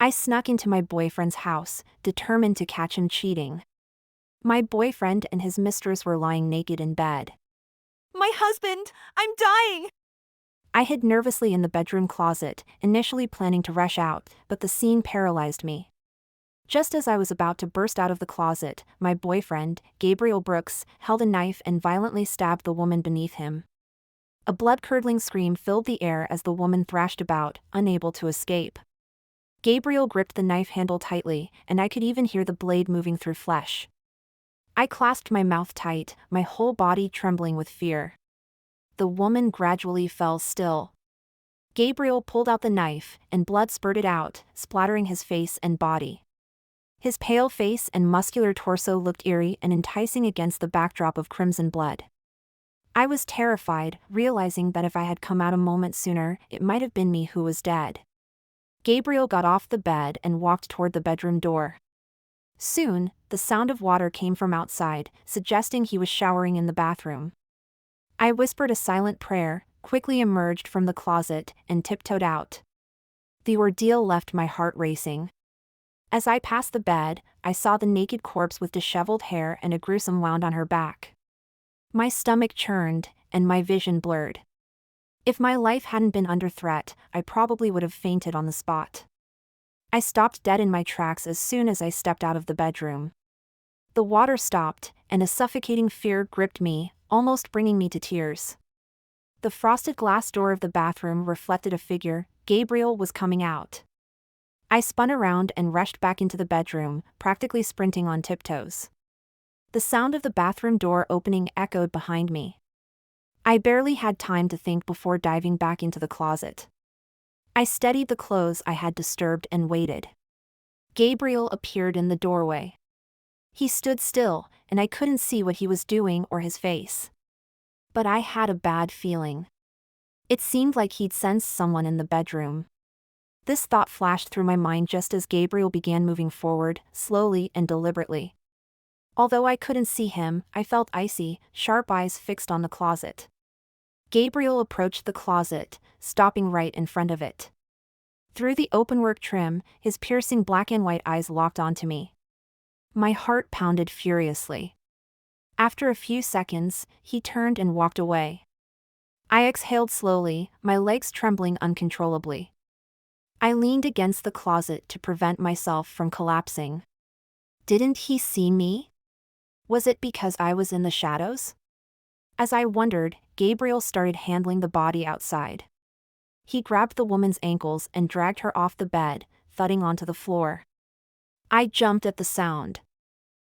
I snuck into my boyfriend's house, determined to catch him cheating. My boyfriend and his mistress were lying naked in bed. My husband! I'm dying! I hid nervously in the bedroom closet, initially planning to rush out, but the scene paralyzed me. Just as I was about to burst out of the closet, my boyfriend, Gabriel Brooks, held a knife and violently stabbed the woman beneath him. A blood-curdling scream filled the air as the woman thrashed about, unable to escape. Gabriel gripped the knife handle tightly, and I could even hear the blade moving through flesh. I clasped my mouth tight, my whole body trembling with fear. The woman gradually fell still. Gabriel pulled out the knife, and blood spurted out, splattering his face and body. His pale face and muscular torso looked eerie and enticing against the backdrop of crimson blood. I was terrified, realizing that if I had come out a moment sooner, it might have been me who was dead. Gabriel got off the bed and walked toward the bedroom door. Soon, the sound of water came from outside, suggesting he was showering in the bathroom. I whispered a silent prayer, quickly emerged from the closet, and tiptoed out. The ordeal left my heart racing. As I passed the bed, I saw the naked corpse with disheveled hair and a gruesome wound on her back. My stomach churned, and my vision blurred. If my life hadn't been under threat, I probably would have fainted on the spot. I stopped dead in my tracks as soon as I stepped out of the bedroom. The water stopped, and a suffocating fear gripped me, almost bringing me to tears. The frosted glass door of the bathroom reflected a figure. Gabriel was coming out. I spun around and rushed back into the bedroom, practically sprinting on tiptoes. The sound of the bathroom door opening echoed behind me. I barely had time to think before diving back into the closet. I steadied the clothes I had disturbed and waited. Gabriel appeared in the doorway. He stood still, and I couldn't see what he was doing or his face. But I had a bad feeling. It seemed like he'd sensed someone in the bedroom. This thought flashed through my mind just as Gabriel began moving forward, slowly and deliberately. Although I couldn't see him, I felt icy, sharp eyes fixed on the closet. Gabriel approached the closet, stopping right in front of it. Through the openwork trim, his piercing black and white eyes locked onto me. My heart pounded furiously. After a few seconds, he turned and walked away. I exhaled slowly, my legs trembling uncontrollably. I leaned against the closet to prevent myself from collapsing. Didn't he see me? Was it because I was in the shadows? As I wondered, Gabriel started handling the body outside. He grabbed the woman's ankles and dragged her off the bed, thudding onto the floor. I jumped at the sound.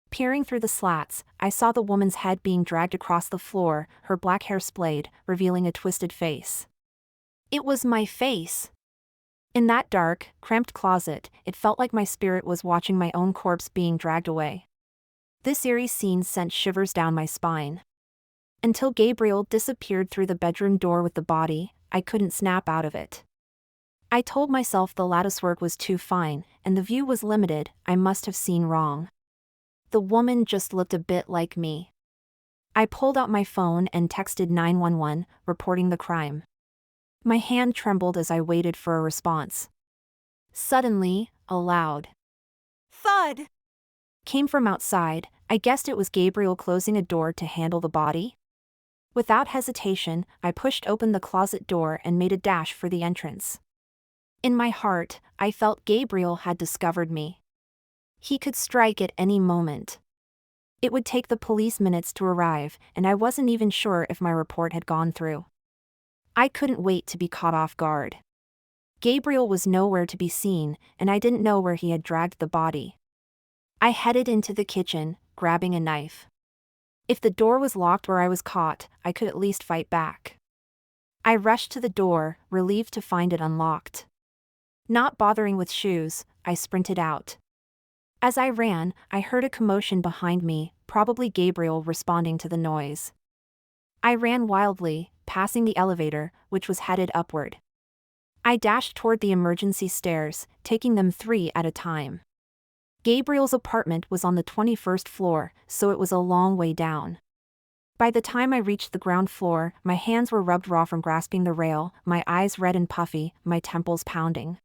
Peering through the slats, I saw the woman's head being dragged across the floor, her black hair splayed, revealing a twisted face. It was my face! In that dark, cramped closet, it felt like my spirit was watching my own corpse being dragged away. This eerie scene sent shivers down my spine. Until Gabriel disappeared through the bedroom door with the body, I couldn't snap out of it. I told myself the latticework was too fine, and the view was limited. I must have seen wrong. The woman just looked a bit like me. I pulled out my phone and texted 911, reporting the crime. My hand trembled as I waited for a response. Suddenly, a loud Thud! came from outside. I guessed it was Gabriel closing a door to handle the body. Without hesitation, I pushed open the closet door and made a dash for the entrance. In my heart, I felt Gabriel had discovered me. He could strike at any moment. It would take the police minutes to arrive, and I wasn't even sure if my report had gone through. I couldn't wait to be caught off guard. Gabriel was nowhere to be seen, and I didn't know where he had dragged the body. I headed into the kitchen, grabbing a knife. If the door was locked or I was caught, I could at least fight back. I rushed to the door, relieved to find it unlocked. Not bothering with shoes, I sprinted out. As I ran, I heard a commotion behind me, probably Gabriel responding to the noise. I ran wildly, passing the elevator, which was headed upward. I dashed toward the emergency stairs, taking them 3 at a time. Gabriel's apartment was on the 21st floor, so it was a long way down. By the time I reached the ground floor, my hands were rubbed raw from grasping the rail, my eyes red and puffy, my temples pounding.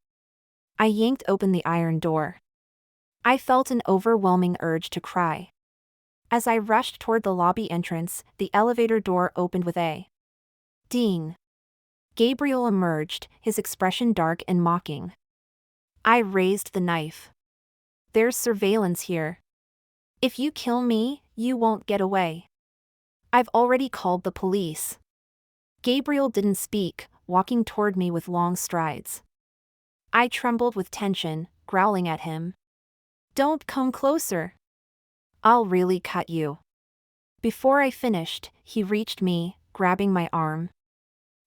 I yanked open the iron door. I felt an overwhelming urge to cry. As I rushed toward the lobby entrance, the elevator door opened with a ding. Gabriel emerged, his expression dark and mocking. I raised the knife. There's surveillance here. If you kill me, you won't get away. I've already called the police. Gabriel didn't speak, walking toward me with long strides. I trembled with tension, growling at him. Don't come closer. I'll really cut you. Before I finished, he reached me, grabbing my arm.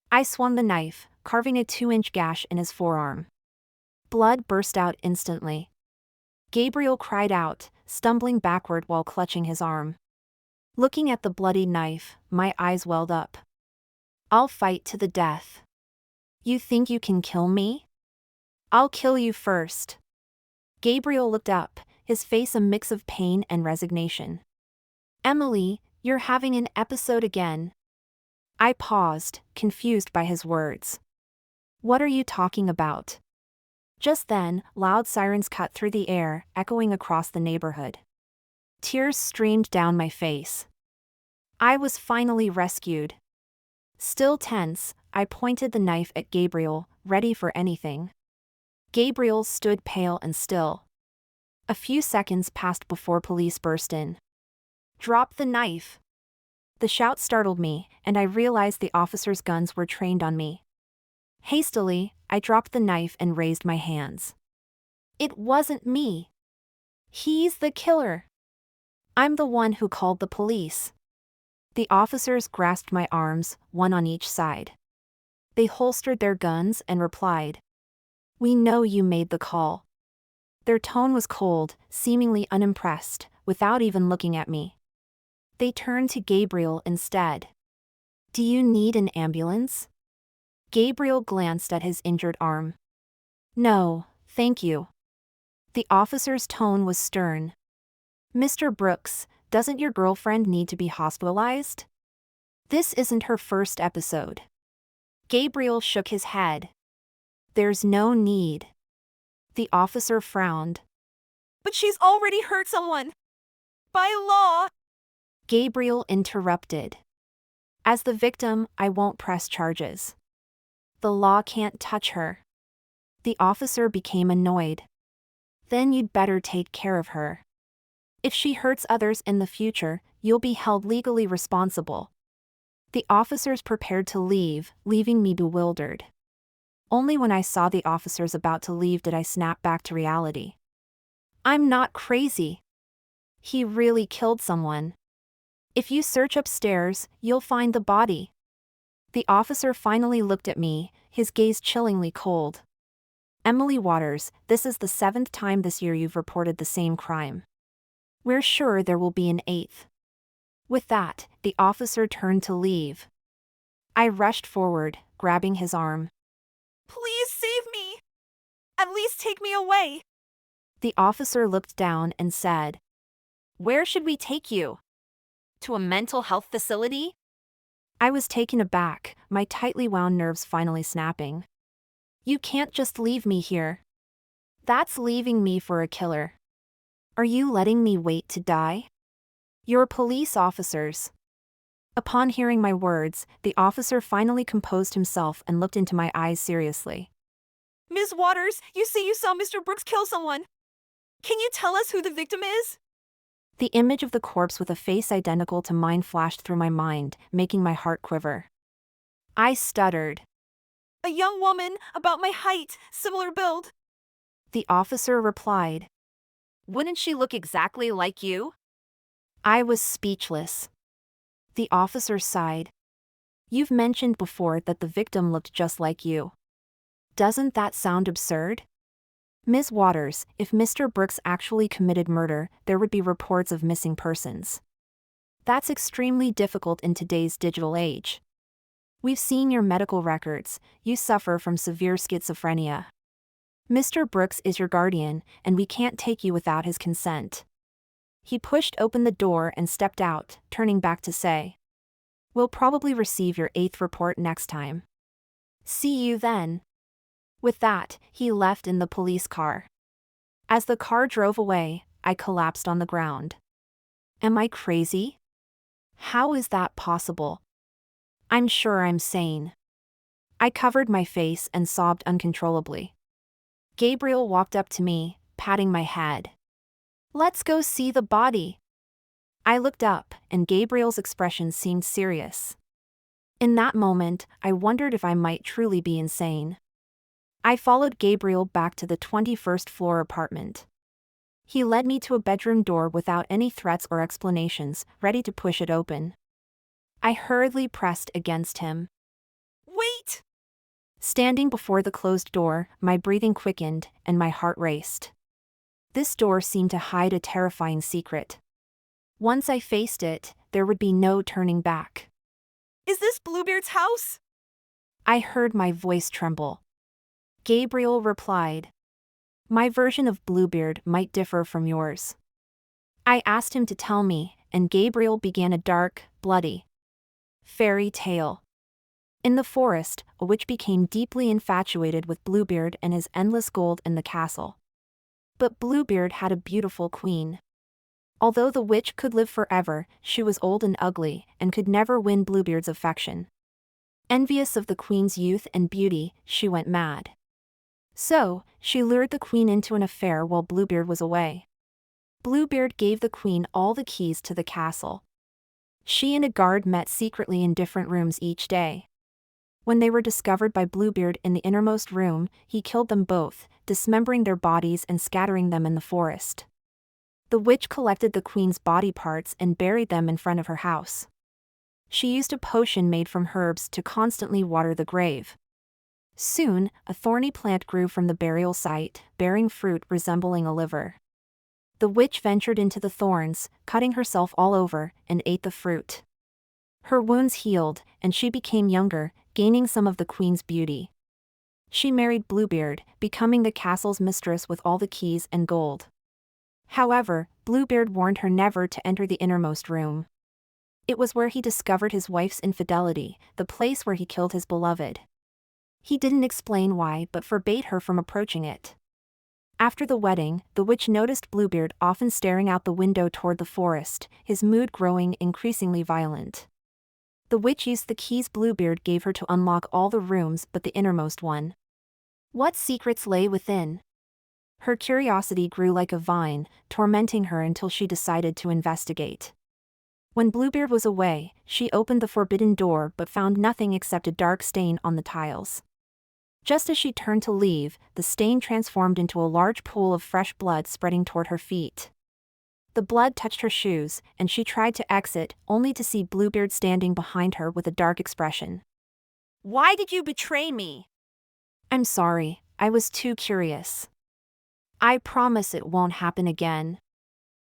I swung the knife, carving a 2-inch gash in his forearm. Blood burst out instantly. Gabriel cried out, stumbling backward while clutching his arm. Looking at the bloody knife, my eyes welled up. I'll fight to the death. You think you can kill me? I'll kill you first. Gabriel looked up, his face a mix of pain and resignation. Emily, you're having an episode again. I paused, confused by his words. What are you talking about? Just then, loud sirens cut through the air, echoing across the neighborhood. Tears streamed down my face. I was finally rescued. Still tense, I pointed the knife at Gabriel, ready for anything. Gabriel stood pale and still. A few seconds passed before police burst in. Drop the knife! The shout startled me, and I realized the officers' guns were trained on me. Hastily, I dropped the knife and raised my hands. It wasn't me. He's the killer. I'm the one who called the police. The officers grasped my arms, one on each side. They holstered their guns and replied, "We know you made the call." Their tone was cold, seemingly unimpressed, without even looking at me. They turned to Gabriel instead. "Do you need an ambulance?" Gabriel glanced at his injured arm. "No, thank you." The officer's tone was stern. "Mr. Brooks, doesn't your girlfriend need to be hospitalized? This isn't her first episode." Gabriel shook his head. "There's no need." The officer frowned. But she's already hurt someone. By law. Gabriel interrupted. "As the victim, I won't press charges. The law can't touch her." The officer became annoyed. "Then you'd better take care of her. If she hurts others in the future, you'll be held legally responsible." The officers prepared to leave, leaving me bewildered. Only when I saw the officers about to leave did I snap back to reality. I'm not crazy. He really killed someone. If you search upstairs, you'll find the body. The officer finally looked at me, his gaze chillingly cold. "Emily Waters, this is the 7th time this year you've reported the same crime. We're sure there will be an 8th. With that, the officer turned to leave. I rushed forward, grabbing his arm. Please save me. At least take me away. The officer looked down and said, "Where should we take you? To a mental health facility?" I was taken aback, my tightly wound nerves finally snapping. "You can't just leave me here. That's leaving me for a killer. Are you letting me wait to die? You're police officers." Upon hearing my words, the officer finally composed himself and looked into my eyes seriously. Ms. Waters, you say you saw Mr. Brooks kill someone. Can you tell us who the victim is? The image of the corpse with a face identical to mine flashed through my mind, making my heart quiver. I stuttered. A young woman, about my height, similar build. The officer replied, "Wouldn't she look exactly like you?" I was speechless. The officer sighed. "You've mentioned before that the victim looked just like you. Doesn't that sound absurd? Ms. Waters, if Mr. Brooks actually committed murder, there would be reports of missing persons. That's extremely difficult in today's digital age. We've seen your medical records, you suffer from severe schizophrenia. Mr. Brooks is your guardian, and we can't take you without his consent." He pushed open the door and stepped out, turning back to say, "We'll probably receive your 8th report next time. See you then." With that, he left in the police car. As the car drove away, I collapsed on the ground. Am I crazy? How is that possible? I'm sure I'm sane. I covered my face and sobbed uncontrollably. Gabriel walked up to me, patting my head. Let's go see the body. I looked up, and Gabriel's expression seemed serious. In that moment, I wondered if I might truly be insane. I followed Gabriel back to the 21st floor apartment. He led me to a bedroom door without any threats or explanations, ready to push it open. I hurriedly pressed against him. Wait! Standing before the closed door, my breathing quickened, and my heart raced. This door seemed to hide a terrifying secret. Once I faced it, there would be no turning back. Is this Bluebeard's house? I heard my voice tremble. Gabriel replied. My version of Bluebeard might differ from yours. I asked him to tell me, and Gabriel began a dark, bloody fairy tale. In the forest, a witch became deeply infatuated with Bluebeard and his endless gold in the castle. But Bluebeard had a beautiful queen. Although the witch could live forever, she was old and ugly, and could never win Bluebeard's affection. Envious of the queen's youth and beauty, she went mad. So, she lured the queen into an affair while Bluebeard was away. Bluebeard gave the queen all the keys to the castle. She and a guard met secretly in different rooms each day. When they were discovered by Bluebeard in the innermost room, he killed them both, dismembering their bodies and scattering them in the forest. The witch collected the queen's body parts and buried them in front of her house. She used a potion made from herbs to constantly water the grave. Soon, a thorny plant grew from the burial site, bearing fruit resembling a liver. The witch ventured into the thorns, cutting herself all over, and ate the fruit. Her wounds healed, and she became younger, gaining some of the queen's beauty. She married Bluebeard, becoming the castle's mistress with all the keys and gold. However, Bluebeard warned her never to enter the innermost room. It was where he discovered his wife's infidelity, the place where he killed his beloved. He didn't explain why but forbade her from approaching it. After the wedding, the witch noticed Bluebeard often staring out the window toward the forest, his mood growing increasingly violent. The witch used the keys Bluebeard gave her to unlock all the rooms but the innermost one. What secrets lay within? Her curiosity grew like a vine, tormenting her until she decided to investigate. When Bluebeard was away, she opened the forbidden door but found nothing except a dark stain on the tiles. Just as she turned to leave, the stain transformed into a large pool of fresh blood spreading toward her feet. The blood touched her shoes, and she tried to exit, only to see Bluebeard standing behind her with a dark expression. Why did you betray me? I'm sorry, I was too curious. I promise it won't happen again.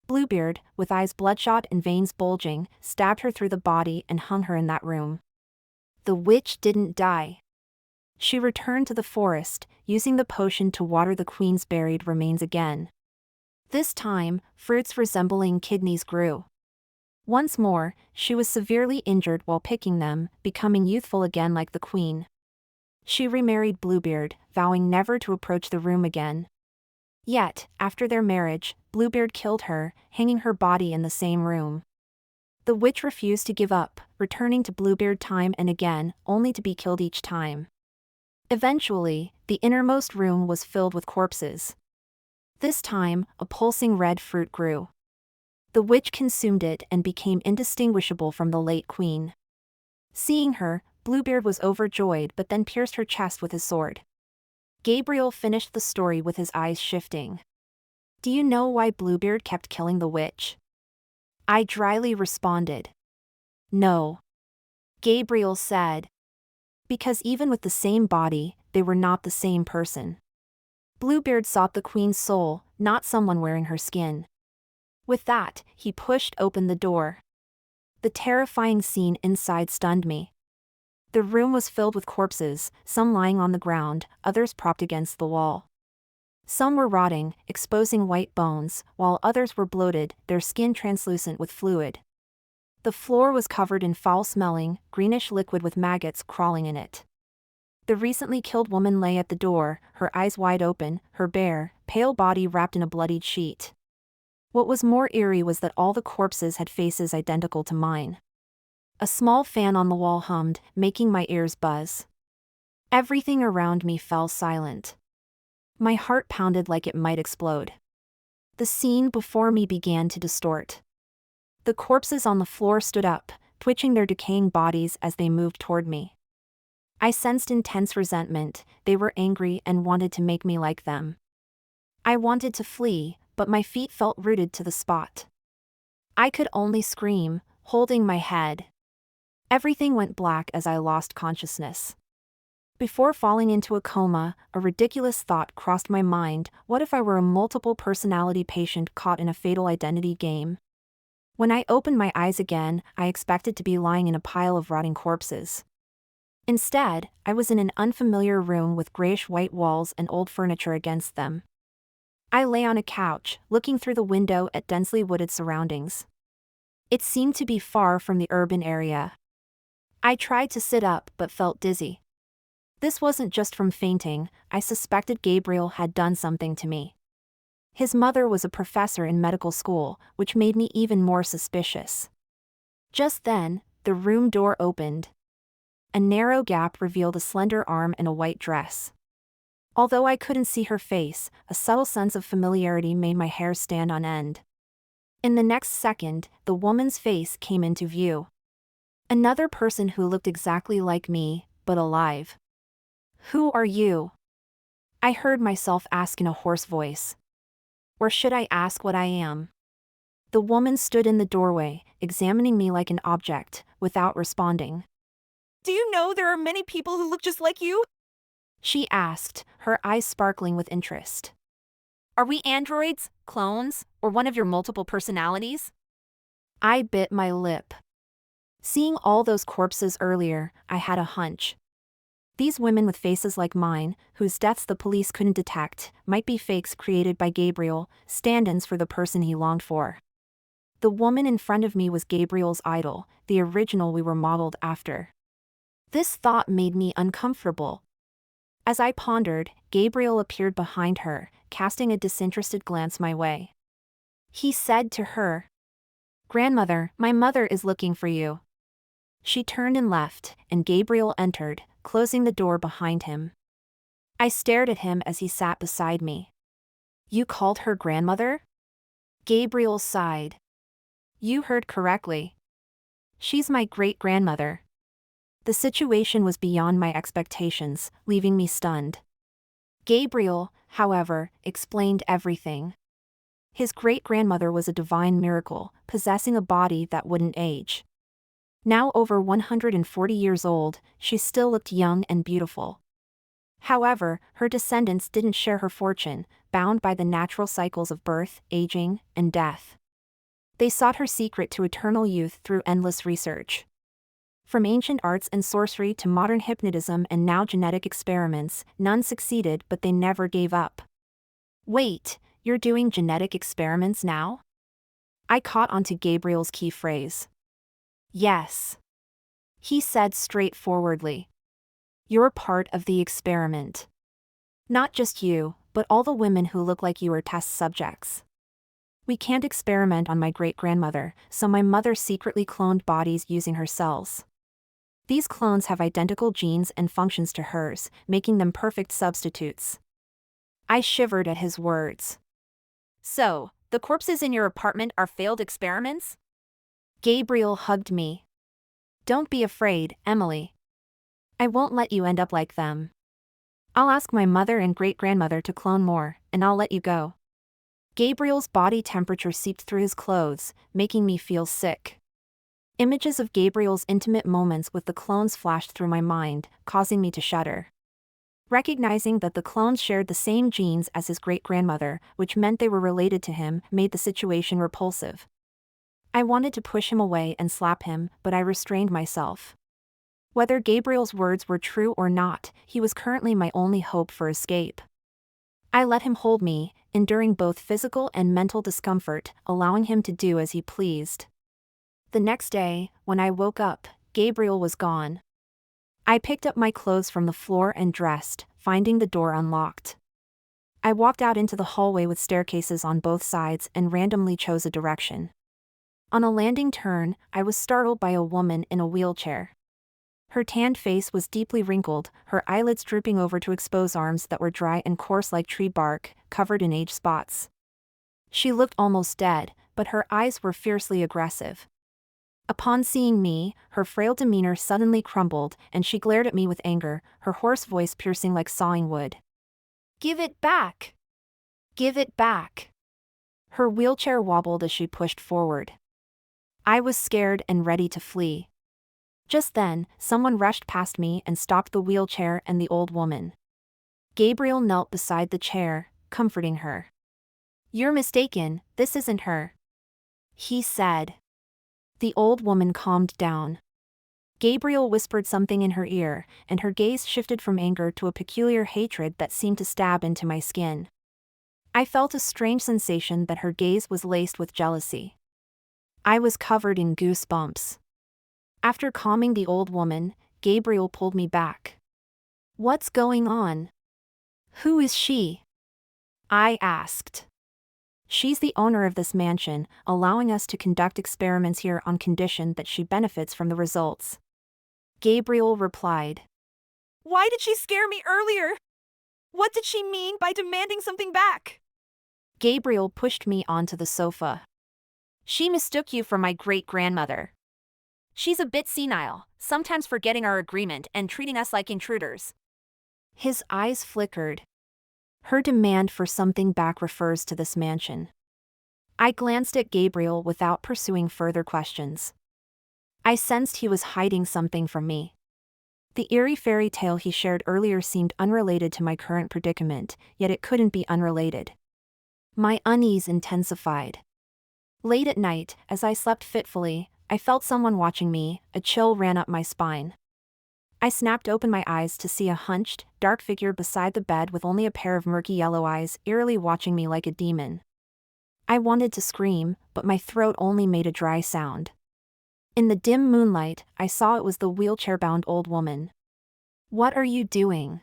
Bluebeard, with eyes bloodshot and veins bulging, stabbed her through the body and hung her in that room. The witch didn't die. She returned to the forest, using the potion to water the queen's buried remains again. This time, fruits resembling kidneys grew. Once more, she was severely injured while picking them, becoming youthful again like the queen. She remarried Bluebeard, vowing never to approach the room again. Yet, after their marriage, Bluebeard killed her, hanging her body in the same room. The witch refused to give up, returning to Bluebeard time and again, only to be killed each time. Eventually, the innermost room was filled with corpses. This time, a pulsing red fruit grew. The witch consumed it and became indistinguishable from the late queen. Seeing her, Bluebeard was overjoyed but then pierced her chest with his sword. Gabriel finished the story with his eyes shifting. Do you know why Bluebeard kept killing the witch? I dryly responded. No. Gabriel said. Because even with the same body, they were not the same person. Bluebeard sought the queen's soul, not someone wearing her skin. With that, he pushed open the door. The terrifying scene inside stunned me. The room was filled with corpses, some lying on the ground, others propped against the wall. Some were rotting, exposing white bones, while others were bloated, their skin translucent with fluid. The floor was covered in foul-smelling, greenish liquid with maggots crawling in it. The recently killed woman lay at the door, her eyes wide open, her bare, pale body wrapped in a bloodied sheet. What was more eerie was that all the corpses had faces identical to mine. A small fan on the wall hummed, making my ears buzz. Everything around me fell silent. My heart pounded like it might explode. The scene before me began to distort. The corpses on the floor stood up, twitching their decaying bodies as they moved toward me. I sensed intense resentment. They were angry and wanted to make me like them. I wanted to flee, but my feet felt rooted to the spot. I could only scream, holding my head. Everything went black as I lost consciousness. Before falling into a coma, a ridiculous thought crossed my mind: what if I were a multiple personality patient caught in a fatal identity game? When I opened my eyes again, I expected to be lying in a pile of rotting corpses. Instead, I was in an unfamiliar room with grayish-white walls and old furniture against them. I lay on a couch, looking through the window at densely wooded surroundings. It seemed to be far from the urban area. I tried to sit up but felt dizzy. This wasn't just from fainting. I suspected Gabriel had done something to me. His mother was a professor in medical school, which made me even more suspicious. Just then, the room door opened. A narrow gap revealed a slender arm in a white dress. Although I couldn't see her face, a subtle sense of familiarity made my hair stand on end. In the next second, the woman's face came into view. Another person who looked exactly like me, but alive. "Who are you?" I heard myself ask in a hoarse voice. Or should I ask what I am? The woman stood in the doorway, examining me like an object, without responding. Do you know there are many people who look just like you? She asked, her eyes sparkling with interest. Are we androids, clones, or one of your multiple personalities? I bit my lip. Seeing all those corpses earlier, I had a hunch. These women with faces like mine, whose deaths the police couldn't detect, might be fakes created by Gabriel, stand-ins for the person he longed for. The woman in front of me was Gabriel's idol, the original we were modeled after. This thought made me uncomfortable. As I pondered, Gabriel appeared behind her, casting a disinterested glance my way. He said to her, "Grandmother, my mother is looking for you." She turned and left, and Gabriel entered, closing the door behind him. I stared at him as he sat beside me. "You called her grandmother?" Gabriel sighed. "You heard correctly. She's my great-grandmother." The situation was beyond my expectations, leaving me stunned. Gabriel, however, explained everything. His great-grandmother was a divine miracle, possessing a body that wouldn't age. Now over 140 years old, she still looked young and beautiful. However, her descendants didn't share her fortune, bound by the natural cycles of birth, aging, and death. They sought her secret to eternal youth through endless research. From ancient arts and sorcery to modern hypnotism and now genetic experiments, none succeeded, but they never gave up. "Wait, you're doing genetic experiments now?" I caught onto Gabriel's key phrase. "Yes," he said straightforwardly. "You're part of the experiment. Not just you, but all the women who look like you are test subjects. We can't experiment on my great-grandmother, so my mother secretly cloned bodies using her cells. These clones have identical genes and functions to hers, making them perfect substitutes." I shivered at his words. "So, the corpses in your apartment are failed experiments?" Gabriel hugged me. "Don't be afraid, Emily. I won't let you end up like them. I'll ask my mother and great-grandmother to clone more, and I'll let you go." Gabriel's body temperature seeped through his clothes, making me feel sick. Images of Gabriel's intimate moments with the clones flashed through my mind, causing me to shudder. Recognizing that the clones shared the same genes as his great-grandmother, which meant they were related to him, made the situation repulsive. I wanted to push him away and slap him, but I restrained myself. Whether Gabriel's words were true or not, he was currently my only hope for escape. I let him hold me, enduring both physical and mental discomfort, allowing him to do as he pleased. The next day, when I woke up, Gabriel was gone. I picked up my clothes from the floor and dressed, finding the door unlocked. I walked out into the hallway with staircases on both sides and randomly chose a direction. On a landing turn, I was startled by a woman in a wheelchair. Her tanned face was deeply wrinkled, her eyelids drooping over to expose arms that were dry and coarse like tree bark, covered in age spots. She looked almost dead, but her eyes were fiercely aggressive. Upon seeing me, her frail demeanor suddenly crumbled, and she glared at me with anger, her hoarse voice piercing like sawing wood. "Give it back! Give it back!" Her wheelchair wobbled as she pushed forward. I was scared and ready to flee. Just then, someone rushed past me and stopped the wheelchair and the old woman. Gabriel knelt beside the chair, comforting her. "You're mistaken, this isn't her," he said. The old woman calmed down. Gabriel whispered something in her ear, and her gaze shifted from anger to a peculiar hatred that seemed to stab into my skin. I felt a strange sensation that her gaze was laced with jealousy. I was covered in goosebumps. After calming the old woman, Gabriel pulled me back. "What's going on? Who is she?" I asked. "She's the owner of this mansion, allowing us to conduct experiments here on condition that she benefits from the results," Gabriel replied. Why did she scare me earlier? What did she mean by demanding something back? Gabriel pushed me onto the sofa. "She mistook you for my great-grandmother. She's a bit senile, sometimes forgetting our agreement and treating us like intruders." His eyes flickered. Her demand for something back refers to this mansion. I glanced at Gabriel without pursuing further questions. I sensed he was hiding something from me. The eerie fairy tale he shared earlier seemed unrelated to my current predicament, yet it couldn't be unrelated. My unease intensified. Late at night, as I slept fitfully, I felt someone watching me, a chill ran up my spine. I snapped open my eyes to see a hunched, dark figure beside the bed with only a pair of murky yellow eyes eerily watching me like a demon. I wanted to scream, but my throat only made a dry sound. In the dim moonlight, I saw it was the wheelchair-bound old woman. "What are you doing?"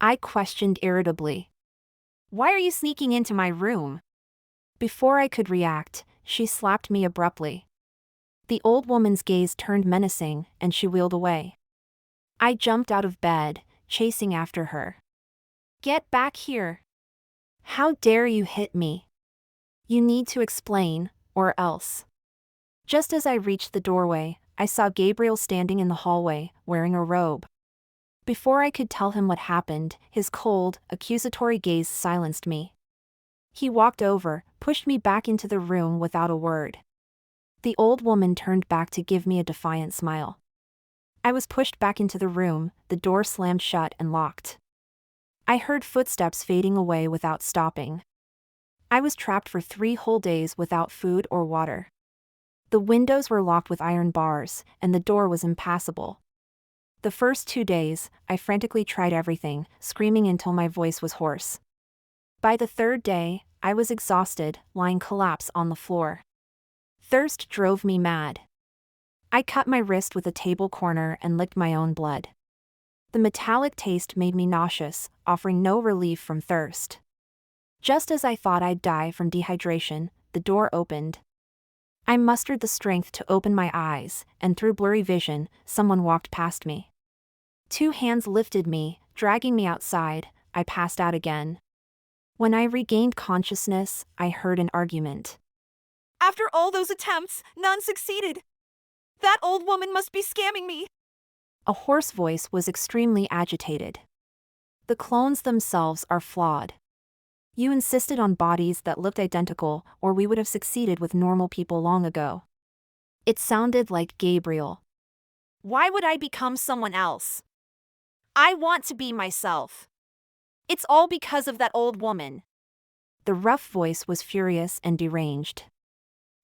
I questioned irritably. "Why are you sneaking into my room?" Before I could react, she slapped me abruptly. The old woman's gaze turned menacing, and she wheeled away. I jumped out of bed, chasing after her. "Get back here! How dare you hit me? You need to explain, or else." Just as I reached the doorway, I saw Gabriel standing in the hallway, wearing a robe. Before I could tell him what happened, his cold, accusatory gaze silenced me. He walked over, pushed me back into the room without a word. The old woman turned back to give me a defiant smile. I was pushed back into the room, the door slammed shut and locked. I heard footsteps fading away without stopping. I was trapped for 3 whole days without food or water. The windows were locked with iron bars, and the door was impassable. The first 2 days, I frantically tried everything, screaming until my voice was hoarse. By the 3rd day, I was exhausted, lying collapsed on the floor. Thirst drove me mad. I cut my wrist with a table corner and licked my own blood. The metallic taste made me nauseous, offering no relief from thirst. Just as I thought I'd die from dehydration, the door opened. I mustered the strength to open my eyes, and through blurry vision, someone walked past me. 2 hands lifted me, dragging me outside. I passed out again. When I regained consciousness, I heard an argument. After all those attempts, none succeeded. That old woman must be scamming me. A hoarse voice was extremely agitated. "The clones themselves are flawed. You insisted on bodies that looked identical, or we would have succeeded with normal people long ago." It sounded like Gabriel. "Why would I become someone else? I want to be myself. It's all because of that old woman." The rough voice was furious and deranged.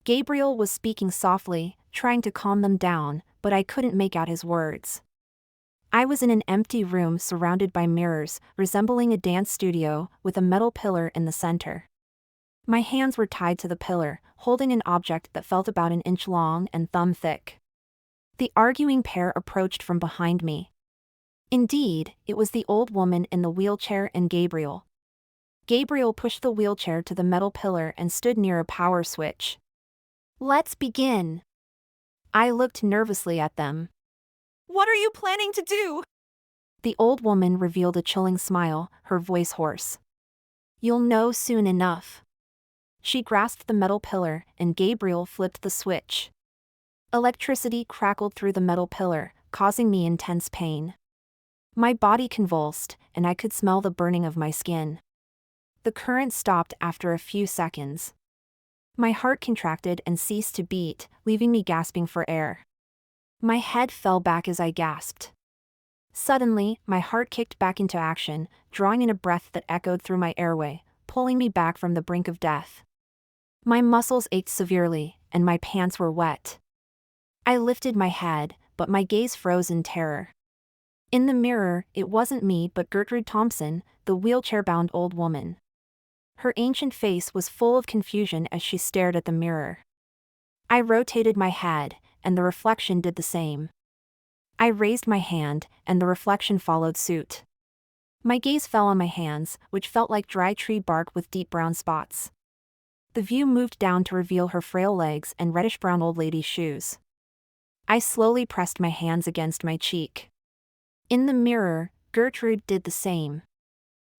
Gabriel was speaking softly, trying to calm them down, but I couldn't make out his words. I was in an empty room surrounded by mirrors, resembling a dance studio, with a metal pillar in the center. My hands were tied to the pillar, holding an object that felt about an inch long and thumb thick. The arguing pair approached from behind me. Indeed, it was the old woman in the wheelchair and Gabriel. Gabriel pushed the wheelchair to the metal pillar and stood near a power switch. "Let's begin." I looked nervously at them. What are you planning to do? The old woman revealed a chilling smile, her voice hoarse. "You'll know soon enough." She grasped the metal pillar, and Gabriel flipped the switch. Electricity crackled through the metal pillar, causing me intense pain. My body convulsed, and I could smell the burning of my skin. The current stopped after a few seconds. My heart contracted and ceased to beat, leaving me gasping for air. My head fell back as I gasped. Suddenly, my heart kicked back into action, drawing in a breath that echoed through my airway, pulling me back from the brink of death. My muscles ached severely, and my pants were wet. I lifted my head, but my gaze froze in terror. In the mirror, it wasn't me but Gertrude Thompson, the wheelchair-bound old woman. Her ancient face was full of confusion as she stared at the mirror. I rotated my head, and the reflection did the same. I raised my hand, and the reflection followed suit. My gaze fell on my hands, which felt like dry tree bark with deep brown spots. The view moved down to reveal her frail legs and reddish-brown old lady's shoes. I slowly pressed my hands against my cheek. In the mirror, Gertrude did the same.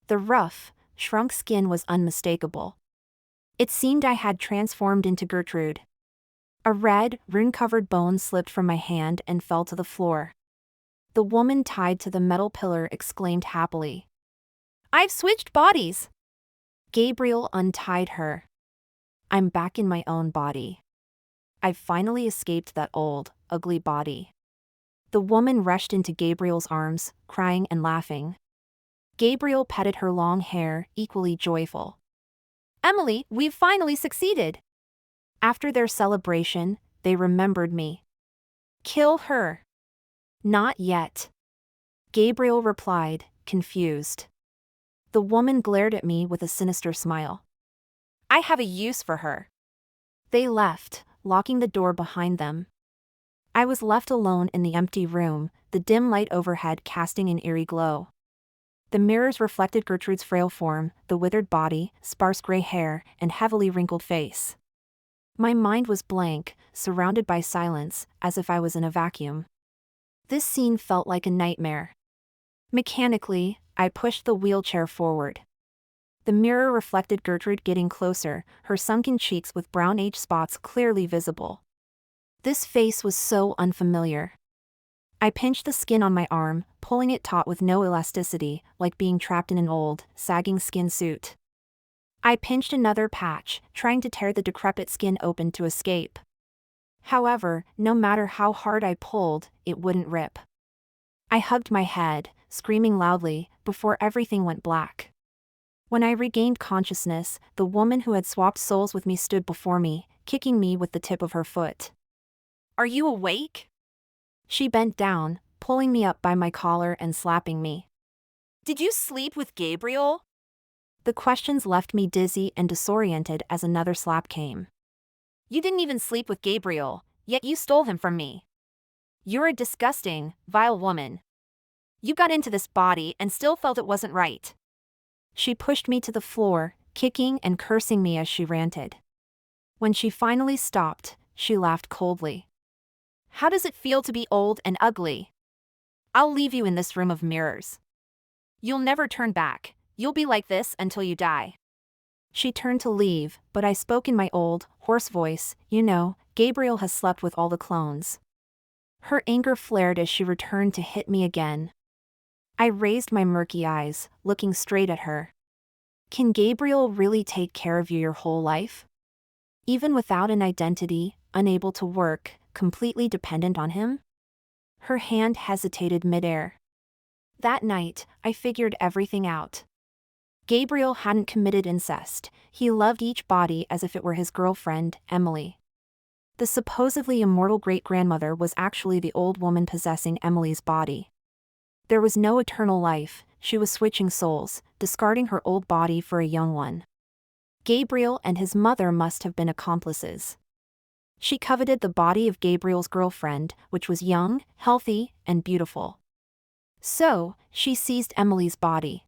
The rough, shrunk skin was unmistakable. It seemed I had transformed into Gertrude. A red, rune-covered bone slipped from my hand and fell to the floor. The woman tied to the metal pillar exclaimed happily, "I've switched bodies!" Gabriel untied her. I'm back in my own body. I've finally escaped that old, ugly body. The woman rushed into Gabriel's arms, crying and laughing. Gabriel petted her long hair, equally joyful. "Emily, we've finally succeeded!" After their celebration, they remembered me. "Kill her." "Not yet," Gabriel replied, confused. The woman glared at me with a sinister smile. "I have a use for her." They left, locking the door behind them. I was left alone in the empty room, the dim light overhead casting an eerie glow. The mirrors reflected Gertrude's frail form, the withered body, sparse gray hair, and heavily wrinkled face. My mind was blank, surrounded by silence, as if I was in a vacuum. This scene felt like a nightmare. Mechanically, I pushed the wheelchair forward. The mirror reflected Gertrude getting closer, her sunken cheeks with brown age spots clearly visible. This face was so unfamiliar. I pinched the skin on my arm, pulling it taut with no elasticity, like being trapped in an old, sagging skin suit. I pinched another patch, trying to tear the decrepit skin open to escape. However, no matter how hard I pulled, it wouldn't rip. I hugged my head, screaming loudly, before everything went black. When I regained consciousness, the woman who had swapped souls with me stood before me, kicking me with the tip of her foot. Are you awake? She bent down, pulling me up by my collar and slapping me. Did you sleep with Gabriel? The questions left me dizzy and disoriented as another slap came. You didn't even sleep with Gabriel, yet you stole him from me. You're a disgusting, vile woman. You got into this body and still felt it wasn't right. She pushed me to the floor, kicking and cursing me as she ranted. When she finally stopped, she laughed coldly. How does it feel to be old and ugly? I'll leave you in this room of mirrors. You'll never turn back, you'll be like this until you die. She turned to leave, but I spoke in my old, hoarse voice, "You know, Gabriel has slept with all the clones." Her anger flared as she returned to hit me again. I raised my murky eyes, looking straight at her. "Can Gabriel really take care of you your whole life? Even without an identity, unable to work, completely dependent on him?" Her hand hesitated midair. That night, I figured everything out. Gabriel hadn't committed incest, he loved each body as if it were his girlfriend, Emily. The supposedly immortal great-grandmother was actually the old woman possessing Emily's body. There was no eternal life, she was switching souls, discarding her old body for a young one. Gabriel and his mother must have been accomplices. She coveted the body of Gabriel's girlfriend, which was young, healthy, and beautiful. So, she seized Emily's body.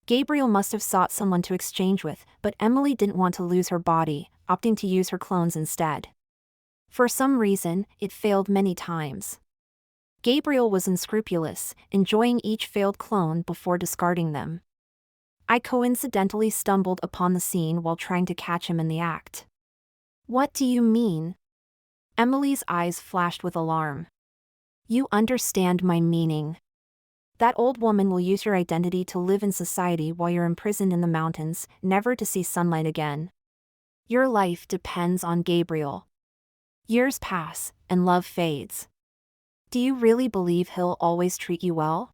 Gabriel must have sought someone to exchange with, but Emily didn't want to lose her body, opting to use her clones instead. For some reason, it failed many times. Gabriel was unscrupulous, enjoying each failed clone before discarding them. I coincidentally stumbled upon the scene while trying to catch him in the act. What do you mean? Emily's eyes flashed with alarm. You understand my meaning. That old woman will use your identity to live in society while you're imprisoned in the mountains, never to see sunlight again. Your life depends on Gabriel. Years pass, and love fades. Do you really believe he'll always treat you well?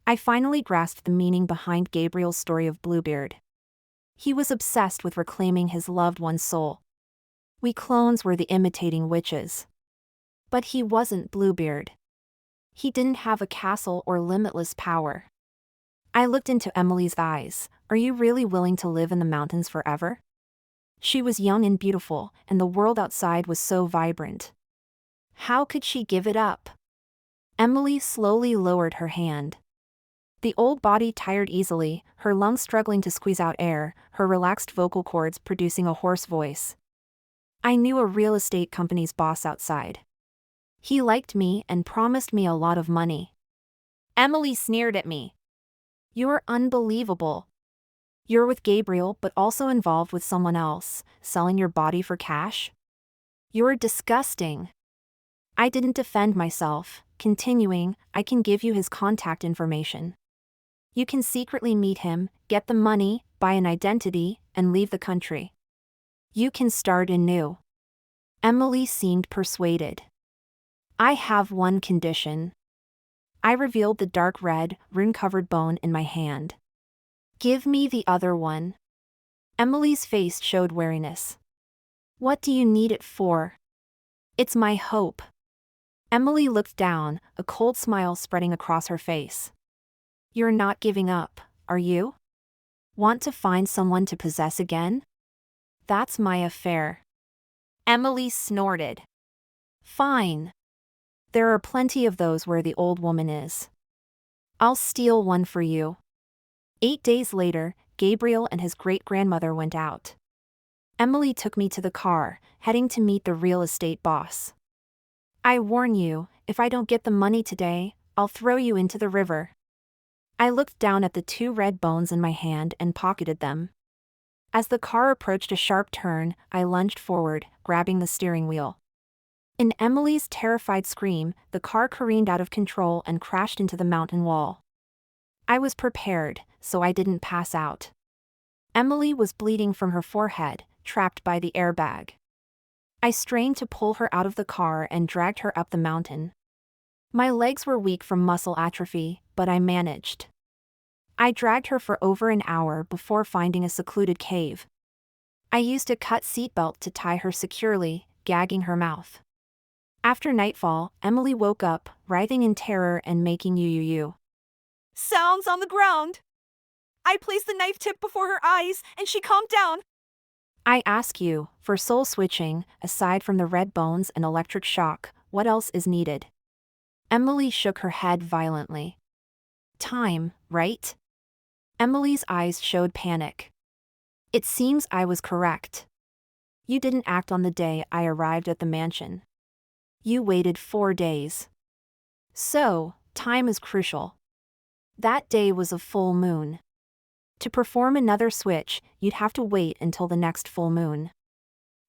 I finally grasped the meaning behind Gabriel's story of Bluebeard. He was obsessed with reclaiming his loved one's soul. We clones were the imitating witches. But he wasn't Bluebeard. He didn't have a castle or limitless power. I looked into Emily's eyes. Are you really willing to live in the mountains forever? She was young and beautiful, and the world outside was so vibrant. How could she give it up? Emily slowly lowered her hand. The old body tired easily, her lungs struggling to squeeze out air, her relaxed vocal cords producing a hoarse voice. I knew a real estate company's boss outside. He liked me and promised me a lot of money. Emily sneered at me. You're unbelievable. You're with Gabriel but also involved with someone else, selling your body for cash? You're disgusting. I didn't defend myself, continuing, I can give you his contact information. You can secretly meet him, get the money, buy an identity, and leave the country. You can start anew. Emily seemed persuaded. I have one condition. I revealed the dark red, rune-covered bone in my hand. Give me the other one. Emily's face showed wariness. What do you need it for? It's my hope. Emily looked down, a cold smile spreading across her face. You're not giving up, are you? Want to find someone to possess again? That's my affair. Emily snorted. Fine. There are plenty of those where the old woman is. I'll steal one for you. 8 days later, Gabriel and his great-grandmother went out. Emily took me to the car, heading to meet the real estate boss. I warn you, if I don't get the money today, I'll throw you into the river. I looked down at the 2 red bones in my hand and pocketed them. As the car approached a sharp turn, I lunged forward, grabbing the steering wheel. In Emily's terrified scream, the car careened out of control and crashed into the mountain wall. I was prepared, so I didn't pass out. Emily was bleeding from her forehead, trapped by the airbag. I strained to pull her out of the car and dragged her up the mountain. My legs were weak from muscle atrophy, but I managed. I dragged her for over an hour before finding a secluded cave. I used a cut seatbelt to tie her securely, gagging her mouth. After nightfall, Emily woke up, writhing in terror and making you. Sounds on the ground. I placed the knife tip before her eyes, and she calmed down. I ask you, for soul switching, aside from the red bones and electric shock, what else is needed? Emily shook her head violently. Time, right? Emily's eyes showed panic. It seems I was correct. You didn't act on the day I arrived at the mansion. You waited 4 days. So, time is crucial. That day was a full moon. To perform another switch, you'd have to wait until the next full moon.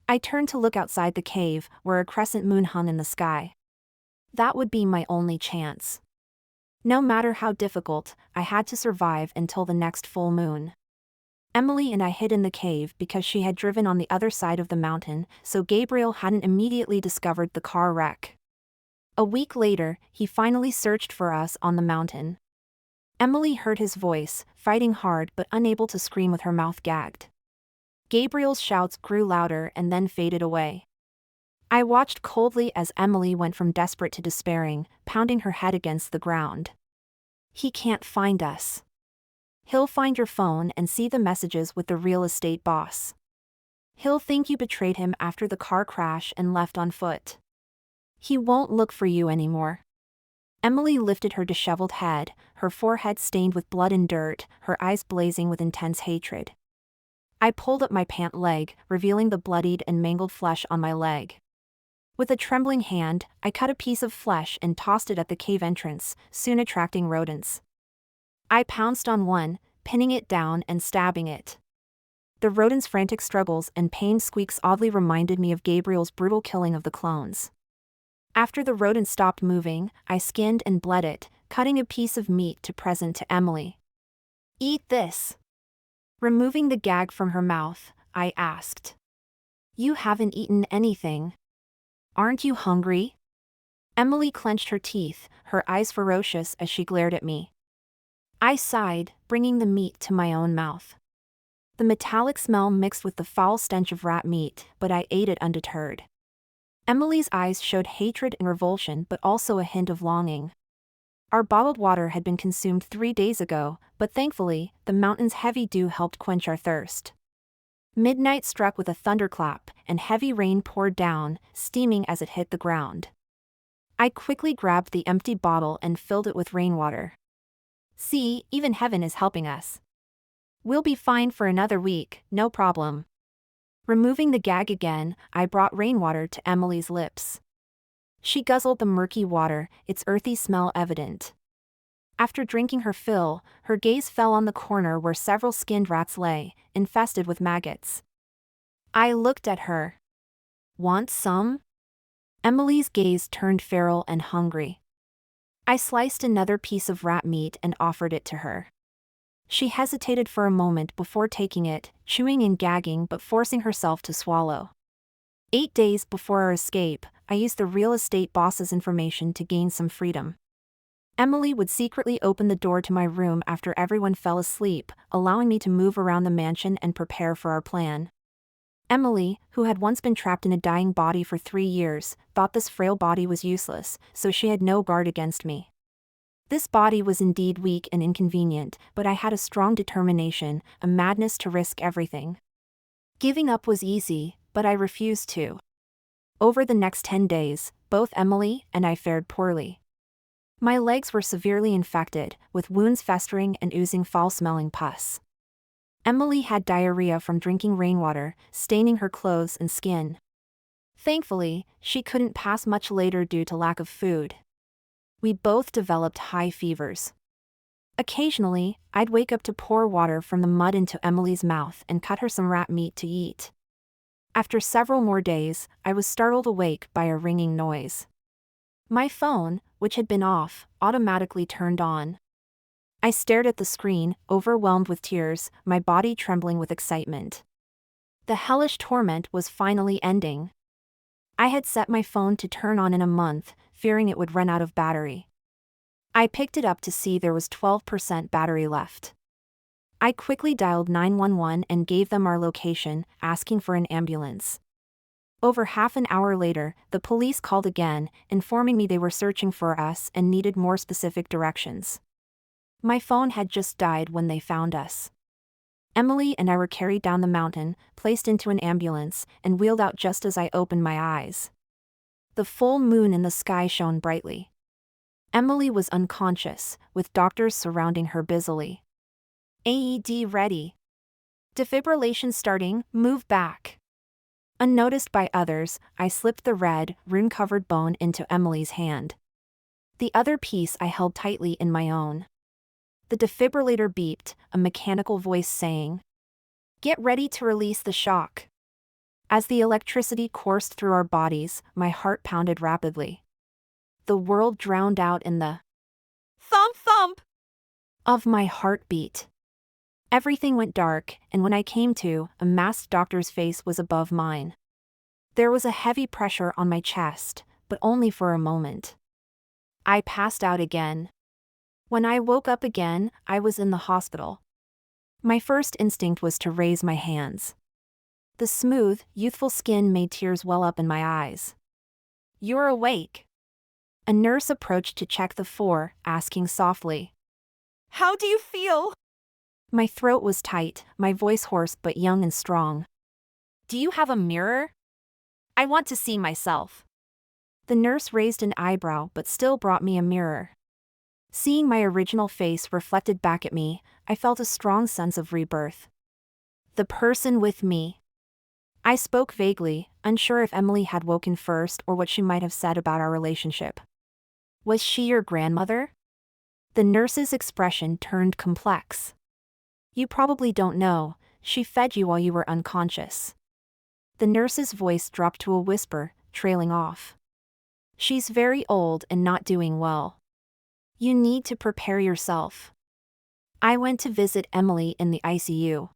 I turned to look outside the cave, where a crescent moon hung in the sky. That would be my only chance. No matter how difficult, I had to survive until the next full moon. Emily and I hid in the cave because she had driven on the other side of the mountain, so Gabriel hadn't immediately discovered the car wreck. A week later, he finally searched for us on the mountain. Emily heard his voice, fighting hard but unable to scream with her mouth gagged. Gabriel's shouts grew louder and then faded away. I watched coldly as Emily went from desperate to despairing, pounding her head against the ground. He can't find us. He'll find your phone and see the messages with the real estate boss. He'll think you betrayed him after the car crash and left on foot. He won't look for you anymore. Emily lifted her disheveled head, her forehead stained with blood and dirt, her eyes blazing with intense hatred. I pulled up my pant leg, revealing the bloodied and mangled flesh on my leg. With a trembling hand, I cut a piece of flesh and tossed it at the cave entrance, soon attracting rodents. I pounced on one, pinning it down and stabbing it. The rodent's frantic struggles and pained squeaks oddly reminded me of Gabriel's brutal killing of the clones. After the rodent stopped moving, I skinned and bled it, cutting a piece of meat to present to Emily. "Eat this." Removing the gag from her mouth, I asked. "You haven't eaten anything. Aren't you hungry?" Emily clenched her teeth, her eyes ferocious as she glared at me. I sighed, bringing the meat to my own mouth. The metallic smell mixed with the foul stench of rat meat, but I ate it undeterred. Emily's eyes showed hatred and revulsion but also a hint of longing. Our bottled water had been consumed 3 days ago, but thankfully, the mountain's heavy dew helped quench our thirst. Midnight struck with a thunderclap, and heavy rain poured down, steaming as it hit the ground. I quickly grabbed the empty bottle and filled it with rainwater. "See, even heaven is helping us. We'll be fine for another week, no problem." Removing the gag again, I brought rainwater to Emily's lips. She guzzled the murky water, its earthy smell evident. After drinking her fill, her gaze fell on the corner where several skinned rats lay, infested with maggots. I looked at her. "Want some?" Emily's gaze turned feral and hungry. I sliced another piece of rat meat and offered it to her. She hesitated for a moment before taking it, chewing and gagging but forcing herself to swallow. 8 days before our escape, I used the real estate boss's information to gain some freedom. Emily would secretly open the door to my room after everyone fell asleep, allowing me to move around the mansion and prepare for our plan. Emily, who had once been trapped in a dying body for 3 years, thought this frail body was useless, so she had no guard against me. This body was indeed weak and inconvenient, but I had a strong determination, a madness to risk everything. Giving up was easy, but I refused to. Over the next 10 days, both Emily and I fared poorly. My legs were severely infected, with wounds festering and oozing foul-smelling pus. Emily had diarrhea from drinking rainwater, staining her clothes and skin. Thankfully, she couldn't pass much later due to lack of food. We both developed high fevers. Occasionally, I'd wake up to pour water from the mud into Emily's mouth and cut her some rat meat to eat. After several more days, I was startled awake by a ringing noise. My phone, which had been off, automatically turned on. I stared at the screen, overwhelmed with tears, my body trembling with excitement. The hellish torment was finally ending. I had set my phone to turn on in a month, fearing it would run out of battery. I picked it up to see there was 12% battery left. I quickly dialed 911 and gave them our location, asking for an ambulance. Over half an hour later, the police called again, informing me they were searching for us and needed more specific directions. My phone had just died when they found us. Emily and I were carried down the mountain, placed into an ambulance, and wheeled out just as I opened my eyes. The full moon in the sky shone brightly. Emily was unconscious, with doctors surrounding her busily. "AED ready. Defibrillation starting, move back." Unnoticed by others, I slipped the red, rune-covered bone into Emily's hand. The other piece I held tightly in my own. The defibrillator beeped, a mechanical voice saying, "Get ready to release the shock." As the electricity coursed through our bodies, my heart pounded rapidly. The world drowned out in the thump thump of my heartbeat. Everything went dark, and when I came to, a masked doctor's face was above mine. There was a heavy pressure on my chest, but only for a moment. I passed out again. When I woke up again, I was in the hospital. My first instinct was to raise my hands. The smooth, youthful skin made tears well up in my eyes. "You're awake." A nurse approached to check the 4, asking softly, "How do you feel?" My throat was tight, my voice hoarse but young and strong. "Do you have a mirror? I want to see myself." The nurse raised an eyebrow but still brought me a mirror. Seeing my original face reflected back at me, I felt a strong sense of rebirth. The person with me. I spoke vaguely, unsure if Emily had woken first or what she might have said about our relationship. Was she your grandmother? The nurse's expression turned complex. You probably don't know, she fed you while you were unconscious. The nurse's voice dropped to a whisper, trailing off. She's very old and not doing well. You need to prepare yourself. I went to visit Emily in the ICU.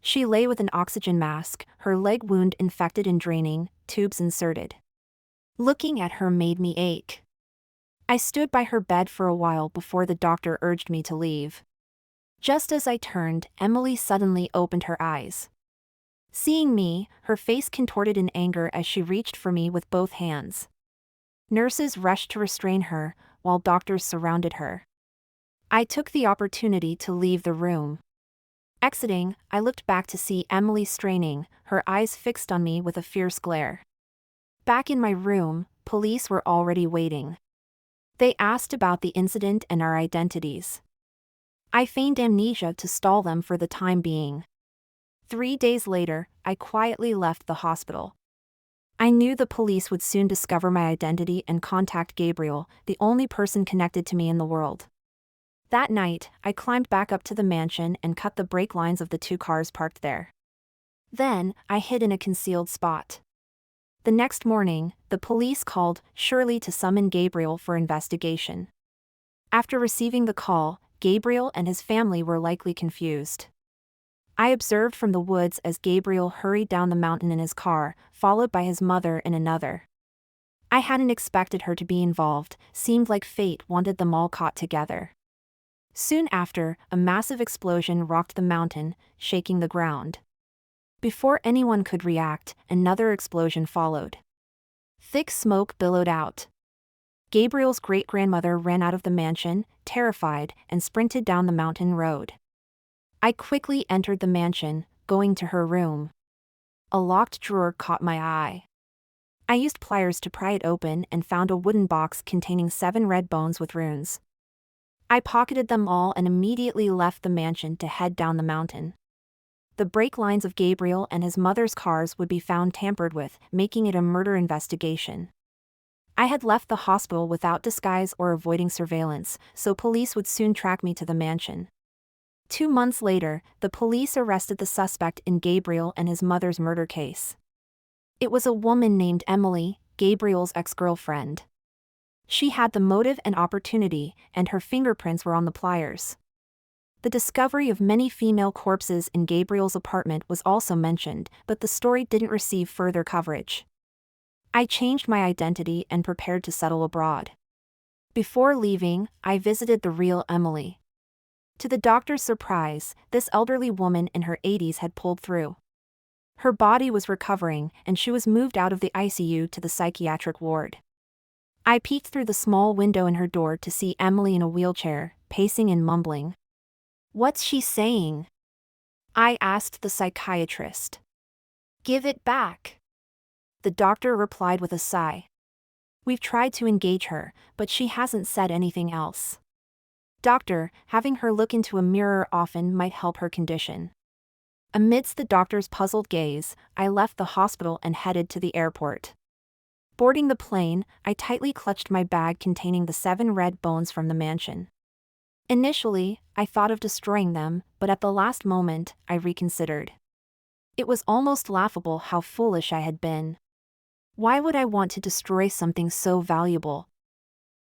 She lay with an oxygen mask, her leg wound infected and draining, tubes inserted. Looking at her made me ache. I stood by her bed for a while before the doctor urged me to leave. Just as I turned, Emily suddenly opened her eyes. Seeing me, her face contorted in anger as she reached for me with both hands. Nurses rushed to restrain her, while doctors surrounded her. I took the opportunity to leave the room. Exiting, I looked back to see Emily straining, her eyes fixed on me with a fierce glare. Back in my room, police were already waiting. They asked about the incident and our identities. I feigned amnesia to stall them for the time being. 3 days later, I quietly left the hospital. I knew the police would soon discover my identity and contact Gabriel, the only person connected to me in the world. That night, I climbed back up to the mansion and cut the brake lines of the 2 cars parked there. Then, I hid in a concealed spot. The next morning, the police called Shirley to summon Gabriel for investigation. After receiving the call, Gabriel and his family were likely confused. I observed from the woods as Gabriel hurried down the mountain in his car, followed by his mother in another. I hadn't expected her to be involved, seemed like fate wanted them all caught together. Soon after, a massive explosion rocked the mountain, shaking the ground. Before anyone could react, another explosion followed. Thick smoke billowed out. Gabriel's great-grandmother ran out of the mansion, terrified, and sprinted down the mountain road. I quickly entered the mansion, going to her room. A locked drawer caught my eye. I used pliers to pry it open and found a wooden box containing 7 red bones with runes. I pocketed them all and immediately left the mansion to head down the mountain. The brake lines of Gabriel and his mother's cars would be found tampered with, making it a murder investigation. I had left the hospital without disguise or avoiding surveillance, so police would soon track me to the mansion. 2 months later, the police arrested the suspect in Gabriel and his mother's murder case. It was a woman named Emily, Gabriel's ex-girlfriend. She had the motive and opportunity, and her fingerprints were on the pliers. The discovery of many female corpses in Gabriel's apartment was also mentioned, but the story didn't receive further coverage. I changed my identity and prepared to settle abroad. Before leaving, I visited the real Emily. To the doctor's surprise, this elderly woman in her 80s had pulled through. Her body was recovering, and she was moved out of the ICU to the psychiatric ward. I peeked through the small window in her door to see Emily in a wheelchair, pacing and mumbling. "What's she saying?" I asked the psychiatrist. "Give it back." The doctor replied with a sigh. "We've tried to engage her, but she hasn't said anything else." "Doctor, having her look into a mirror often might help her condition." Amidst the doctor's puzzled gaze, I left the hospital and headed to the airport. Boarding the plane, I tightly clutched my bag containing the 7 red bones from the mansion. Initially, I thought of destroying them, but at the last moment, I reconsidered. It was almost laughable how foolish I had been. Why would I want to destroy something so valuable,